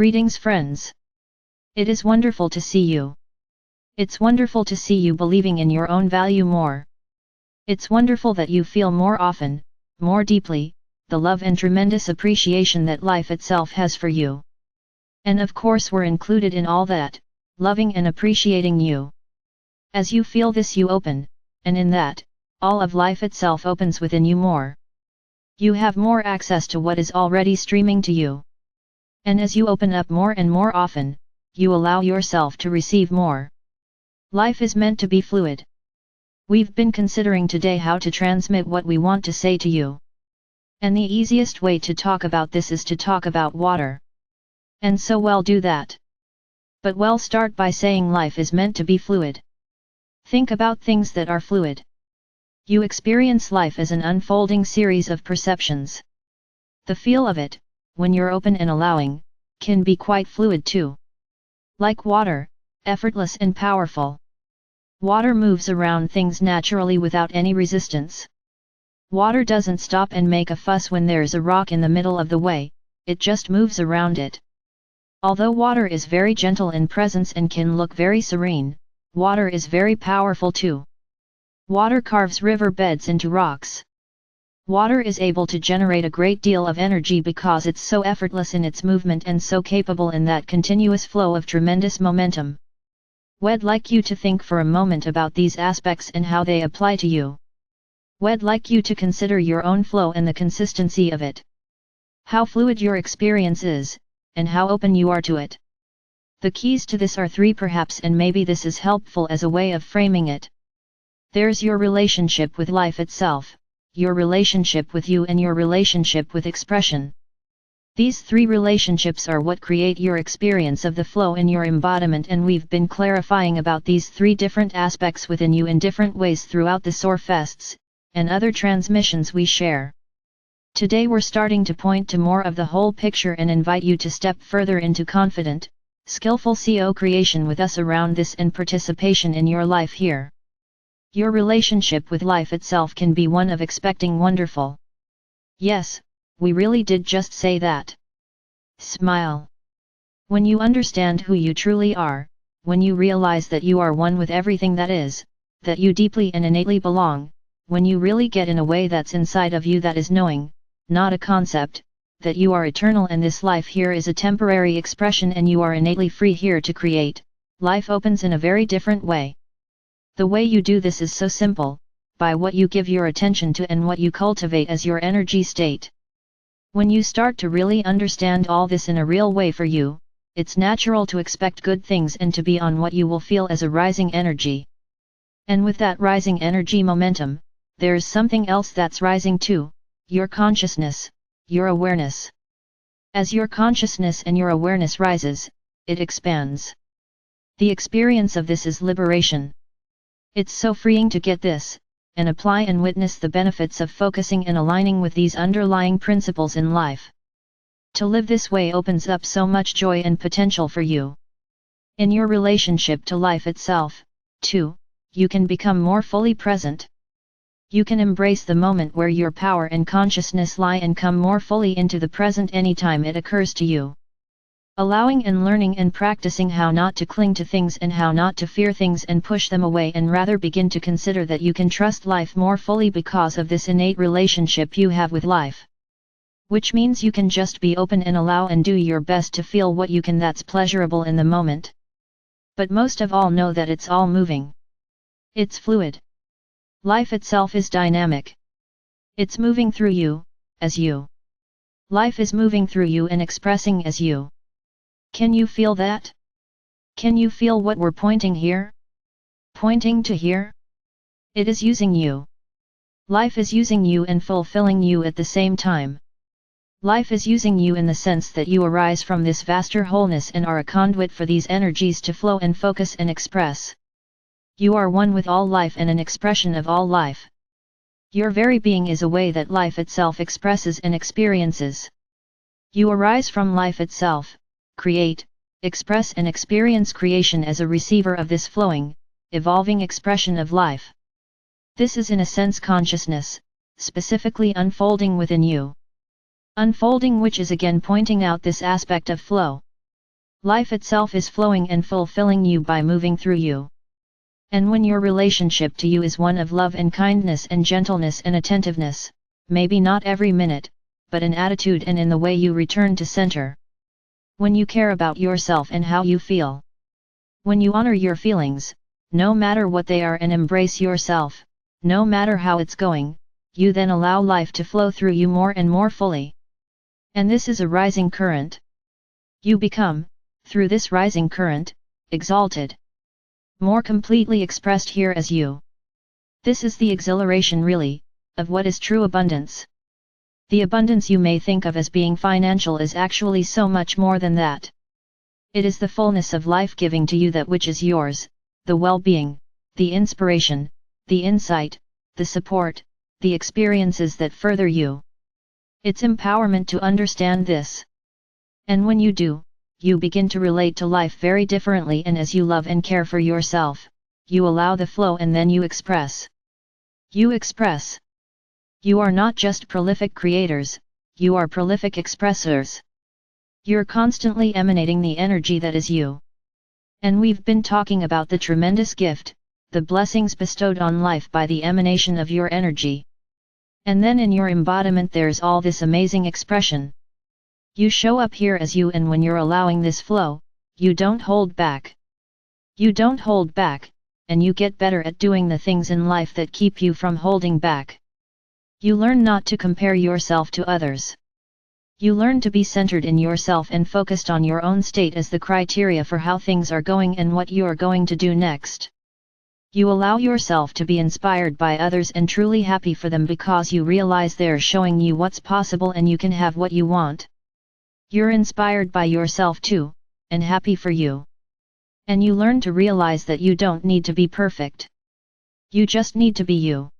Greetings friends. It is wonderful to see you. It's wonderful to see you believing in your own value more. It's wonderful that you feel more often, more deeply, the love and tremendous appreciation that life itself has for you. And of course we're included in all that, loving and appreciating you. As you feel this you open, and in that, all of life itself opens within you more. You have more access to what is already streaming to you. And as you open up more and more often, you allow yourself to receive more. Life is meant to be fluid. We've been considering today how to transmit what we want to say to you. And the easiest way to talk about this is to talk about water. And so we'll do that. But we'll start by saying life is meant to be fluid. Think about things that are fluid. You experience life as an unfolding series of perceptions. The feel of it, when you're open and allowing, can be quite fluid too. Like water, effortless and powerful. Water moves around things naturally without any resistance. Water doesn't stop and make a fuss when there's a rock in the middle of the way, it just moves around it. Although water is very gentle in presence and can look very serene, water is very powerful too. Water carves river beds into rocks. Water is able to generate a great deal of energy because it's so effortless in its movement and so capable in that continuous flow of tremendous momentum. We'd like you to think for a moment about these aspects and how they apply to you. We'd like you to consider your own flow and the consistency of it. How fluid your experience is, and how open you are to it. The keys to this are three perhaps, and maybe this is helpful as a way of framing it. There's your relationship with life itself, your relationship with you, and your relationship with expression. These three relationships are what create your experience of the flow in your embodiment, and we've been clarifying about these three different aspects within you in different ways throughout the Soar Fests, and other transmissions we share. Today we're starting to point to more of the whole picture and invite you to step further into confident, skillful co-creation with us around this and participation in your life here. Your relationship with life itself can be one of expecting wonderful. Yes, we really did just say that. Smile. When you understand who you truly are, when you realize that you are one with everything that is, that you deeply and innately belong, when you really get in a way that's inside of you that is knowing, not a concept, that you are eternal and this life here is a temporary expression and you are innately free here to create, life opens in a very different way. The way you do this is so simple, by what you give your attention to and what you cultivate as your energy state. When you start to really understand all this in a real way for you, it's natural to expect good things and to be on what you will feel as a rising energy. And with that rising energy momentum, there's something else that's rising too, your consciousness, your awareness. As your consciousness and your awareness rises, it expands. The experience of this is liberation. It's so freeing to get this, and apply and witness the benefits of focusing and aligning with these underlying principles in life. To live this way opens up so much joy and potential for you. In your relationship to life itself, too, you can become more fully present. You can embrace the moment where your power and consciousness lie and come more fully into the present anytime it occurs to you. Allowing and learning and practicing how not to cling to things and how not to fear things and push them away, and rather begin to consider that you can trust life more fully because of this innate relationship you have with life. Which means you can just be open and allow and do your best to feel what you can that's pleasurable in the moment. But most of all know that it's all moving. It's fluid. Life itself is dynamic. It's moving through you, as you. Life is moving through you and expressing as you. Can you feel that? Can you feel what we're pointing here? Pointing to here? It is using you. Life is using you and fulfilling you at the same time. Life is using you in the sense that you arise from this vaster wholeness and are a conduit for these energies to flow and focus and express. You are one with all life and an expression of all life. Your very being is a way that life itself expresses and experiences. You arise from life itself. Create, express and experience creation as a receiver of this flowing, evolving expression of life. This is in a sense consciousness, specifically unfolding within you. Unfolding, which is again pointing out this aspect of flow. Life itself is flowing and fulfilling you by moving through you. And when your relationship to you is one of love and kindness and gentleness and attentiveness, maybe not every minute, but in attitude and in the way you return to center. When you care about yourself and how you feel. When you honor your feelings, no matter what they are, and embrace yourself, no matter how it's going, you then allow life to flow through you more and more fully. And this is a rising current. You become, through this rising current, exalted. More completely expressed here as you. This is the exhilaration really, of what is true abundance. The abundance you may think of as being financial is actually so much more than that. It is the fullness of life giving to you that which is yours, the well-being, the inspiration, the insight, the support, the experiences that further you. It's empowerment to understand this. And when you do, you begin to relate to life very differently, and as you love and care for yourself, you allow the flow and then you express. You express. You are not just prolific creators, you are prolific expressors. You're constantly emanating the energy that is you. And we've been talking about the tremendous gift, the blessings bestowed on life by the emanation of your energy. And then in your embodiment there's all this amazing expression. You show up here as you, and when you're allowing this flow, you don't hold back. You don't hold back, and you get better at doing the things in life that keep you from holding back. You learn not to compare yourself to others. You learn to be centered in yourself and focused on your own state as the criteria for how things are going and what you are going to do next. You allow yourself to be inspired by others and truly happy for them because you realize they're showing you what's possible and you can have what you want. You're inspired by yourself too, and happy for you. And you learn to realize that you don't need to be perfect. You just need to be you.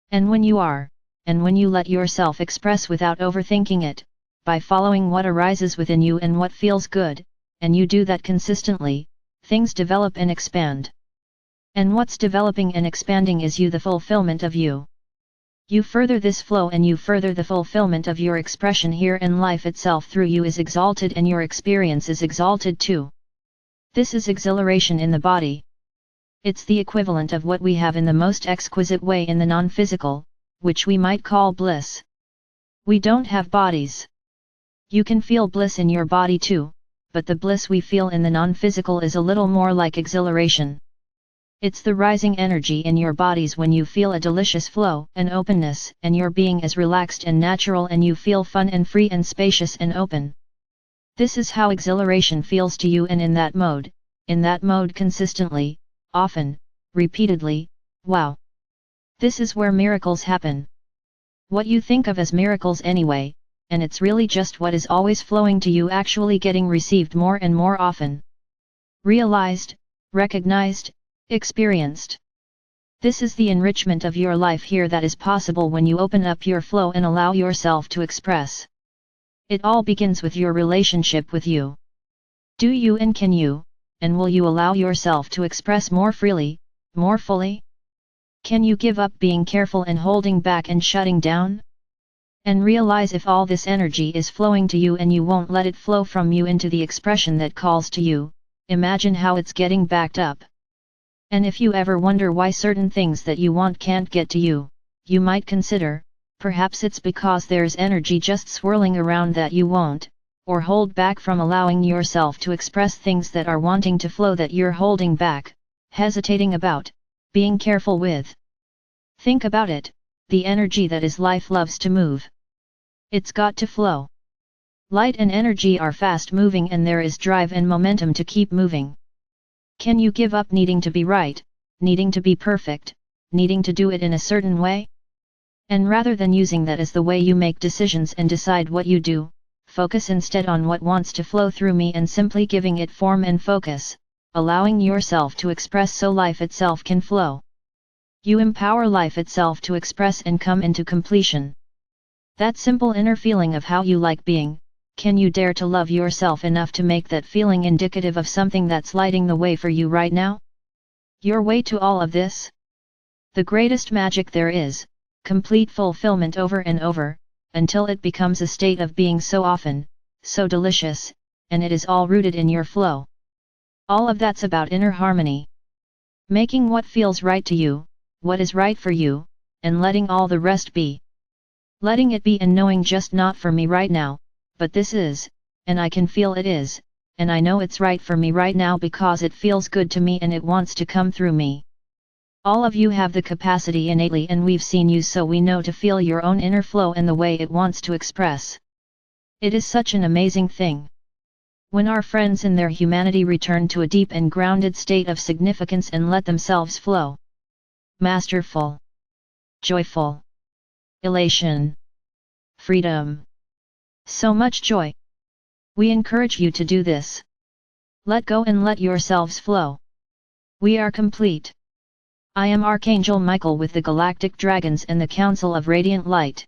And when you are, and when you let yourself express without overthinking it, by following what arises within you and what feels good, and you do that consistently, things develop and expand. And what's developing and expanding is you, the fulfillment of you. You further this flow and you further the fulfillment of your expression here, and life itself through you is exalted and your experience is exalted too. This is exhilaration in the body. It's the equivalent of what we have in the most exquisite way in the non-physical, which we might call bliss. We don't have bodies. You can feel bliss in your body too, but the bliss we feel in the non-physical is a little more like exhilaration. It's the rising energy in your bodies when you feel a delicious flow and openness, and your being is relaxed and natural, and you feel fun and free and spacious and open. This is how exhilaration feels to you, and in that mode consistently, often, repeatedly, wow. This is where miracles happen. What you think of as miracles anyway, and it's really just what is always flowing to you actually getting received more and more often. Realized, recognized, experienced. This is the enrichment of your life here that is possible when you open up your flow and allow yourself to express. It all begins with your relationship with you. Do you and can you, and will you allow yourself to express more freely, more fully? Can you give up being careful and holding back and shutting down? And realize if all this energy is flowing to you and you won't let it flow from you into the expression that calls to you, imagine how it's getting backed up. And if you ever wonder why certain things that you want can't get to you, you might consider, perhaps it's because there's energy just swirling around that you won't, or hold back from allowing yourself to express things that are wanting to flow that you're holding back, hesitating about, being careful with. Think about it, the energy that is life loves to move. It's got to flow. Light and energy are fast moving and there is drive and momentum to keep moving. Can you give up needing to be right, needing to be perfect, needing to do it in a certain way? And rather than using that as the way you make decisions and decide what you do, focus instead on what wants to flow through me and simply giving it form and focus, allowing yourself to express so life itself can flow. You empower life itself to express and come into completion. That simple inner feeling of how you like being, can you dare to love yourself enough to make that feeling indicative of something that's lighting the way for you right now? Your way to all of this? The greatest magic there is, complete fulfillment over and over, until it becomes a state of being so often, so delicious, and it is all rooted in your flow. All of that's about inner harmony. Making what feels right to you, what is right for you, and letting all the rest be. Letting it be and knowing just not for me right now, but this is, and I can feel it is, and I know it's right for me right now because it feels good to me and it wants to come through me. All of you have the capacity innately, and we've seen you, so we know to feel your own inner flow and the way it wants to express. It is such an amazing thing. When our friends in their humanity return to a deep and grounded state of significance and let themselves flow. Masterful. Joyful. Elation. Freedom. So much joy. We encourage you to do this. Let go and let yourselves flow. We are complete. I am Archangel Michael with the Galactic Dragons and the Council of Radiant Light.